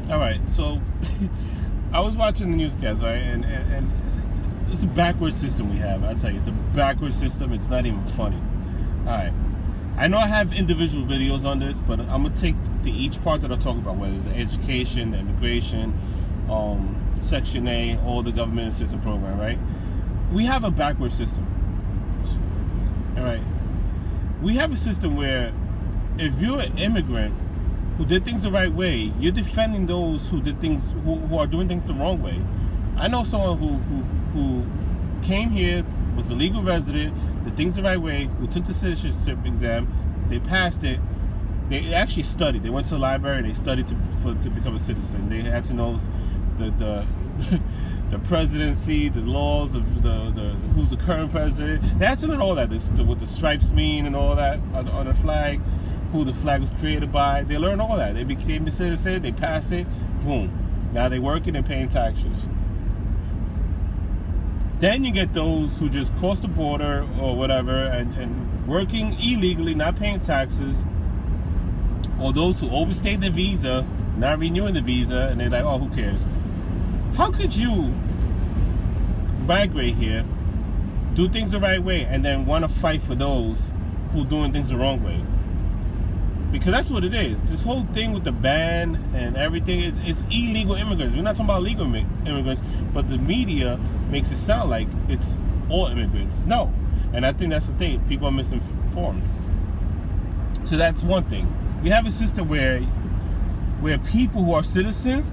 All right, so I was watching the newscast, right, and it's a backwards system we have. I tell you, it's a backwards system. It's not even funny. All right, I know I have individual videos on this, but I'm gonna take each part that I talk about, whether it's the education, the immigration, Section A, all the government assistance program, right? We have a backward system. All right, we have a system where if you're an immigrant who did things the right way, you're defending those who did things who are doing things the wrong way. I know someone who came here, was a legal resident, did things the right way, who took the citizenship exam, they passed it. They actually studied. They went to the library. They studied to become a citizen. They had to know the presidency, the laws of the who's the current president. They had to know all that. What the stripes mean and all that on the flag, who the flag was created by. They learned all that. They became a citizen. They passed it. Boom. Now they working and paying taxes. Then you get those who just cross the border or whatever and working illegally, not paying taxes. Or those who overstayed the visa, not renewing the visa, and they're like, oh, who cares? How could you migrate here, do things the right way, and then want to fight for those who are doing things the wrong way? Because that's what it is. This whole thing with the ban and everything, it's illegal immigrants. We're not talking about legal immigrants, but the media makes it sound like it's all immigrants. No. And I think that's the thing. People are misinformed. So that's one thing. We have a system where people who are citizens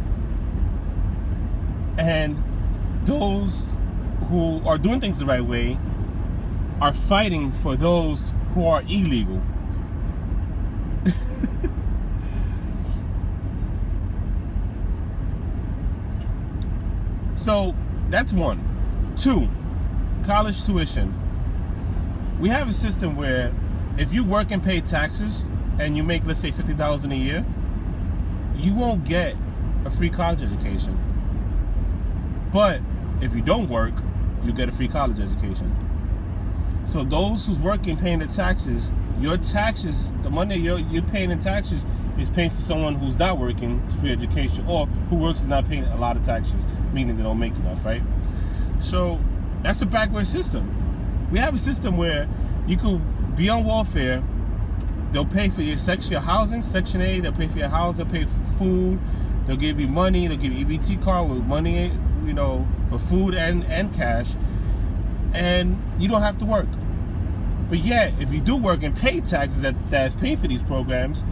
and those who are doing things the right way are fighting for those who are illegal. So that's one. Two, college tuition. We have a system where if you work and pay taxes and you make, let's say, $50,000 a year, you won't get a free college education. But if you don't work, you get a free college education. So those who's working, paying the taxes, your taxes, the money you're paying in taxes is paying for someone who's not working free education, or who works and not paying a lot of taxes, meaning they don't make enough, right? So that's a backward system. We have a system where you could be on welfare. They'll pay for your housing, Section A. They'll pay for your house. They'll pay for food. They'll give you money. They'll give you EBT card with money, for food and cash. And you don't have to work. But yet, if you do work and pay taxes that is paying for these programs,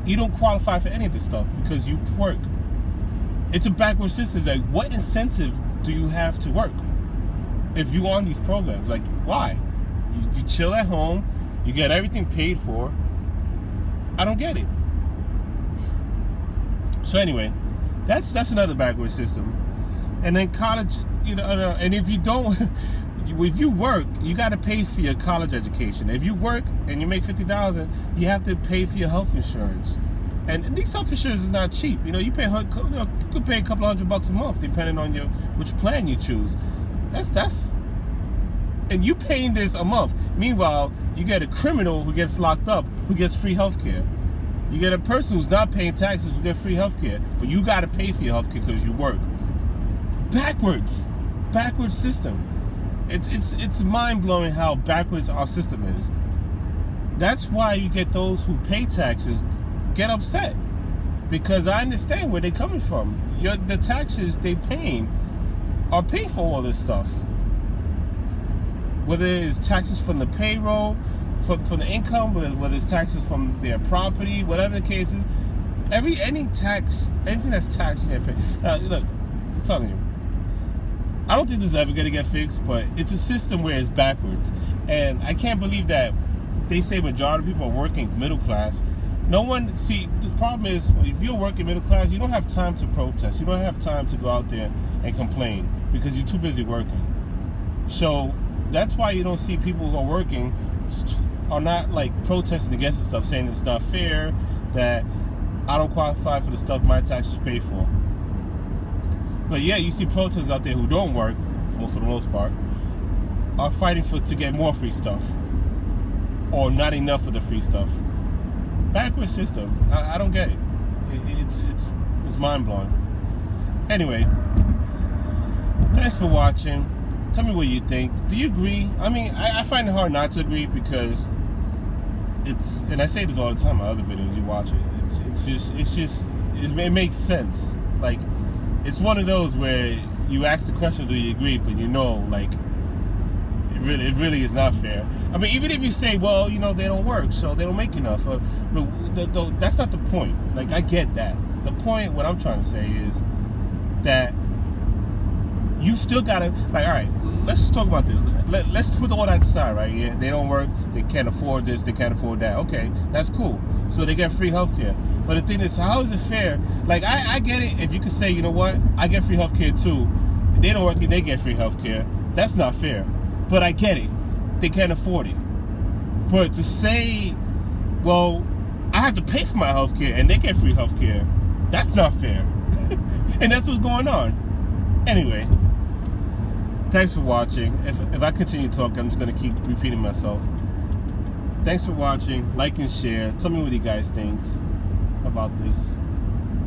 you don't qualify for any of this stuff because you work. It's a backward system. It's like, what incentive do you have to work if you're on these programs? Like, why? You chill at home. You get everything paid for. I don't get it. So anyway, that's another backward system. And then college, and if you don't, if you work, you got to pay for your college education. If you work and you make $50,000, you have to pay for your health insurance. And these health insurance is not cheap. You could pay a couple $100 a month depending on which plan you choose. That's and you paying this a month. Meanwhile, you get a criminal who gets locked up who gets free health care. You get a person who's not paying taxes who gets free health care, but you got to pay for your health care because you work. Backwards system. It's mind-blowing how backwards our system is. That's why you get those who pay taxes get upset, because I understand where they're coming from. The taxes they paying are paying for all this stuff. Whether it's taxes from the payroll, from the income, whether it's taxes from their property, whatever the case is, anything that's taxed, they pay. Look, I'm telling you, I don't think this is ever going to get fixed, but it's a system where it's backwards. And I can't believe that they say majority of people are working middle class. The problem is, if you're working middle class, you don't have time to protest. You don't have time to go out there and complain because you're too busy working. So that's why you don't see people who are working are not like protesting against the stuff, saying it's not fair, that I don't qualify for the stuff my taxes pay for. But yeah, you see protesters out there who don't work, well, for the most part, are fighting to get more free stuff, or not enough of the free stuff. Backward system. I don't get it. It's It's mind-blowing. Anyway, thanks for watching. Tell me what you think. Do you agree? I mean, I find it hard not to agree because it's, and I say this all the time in other videos, you watch it, it makes sense. Like, it's one of those where you ask the question, do you agree? But you know, like, it really is not fair. I mean, even if you say, well, you know, they don't work, so they don't make enough. But that's not the point. Like, I get that. The point, what I'm trying to say is that you still gotta, like, all right, let's just talk about this. Let's put all that aside, right? Yeah, they don't work, they can't afford this, they can't afford that. Okay, that's cool. So they get free healthcare. But the thing is, how is it fair? Like, I get it if you could say, you know what, I get free healthcare too. They don't work and they get free healthcare. That's not fair. But I get it. They can't afford it. But to say, well, I have to pay for my healthcare and they get free healthcare, that's not fair. And that's what's going on. Anyway, thanks for watching. If I continue talking, I'm just going to keep repeating myself. Thanks for watching. Like and share. Tell me what you guys think about this,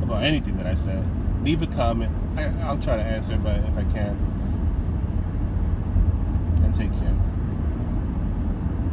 about anything that I said. Leave a comment. I'll try to answer if I can. And take care.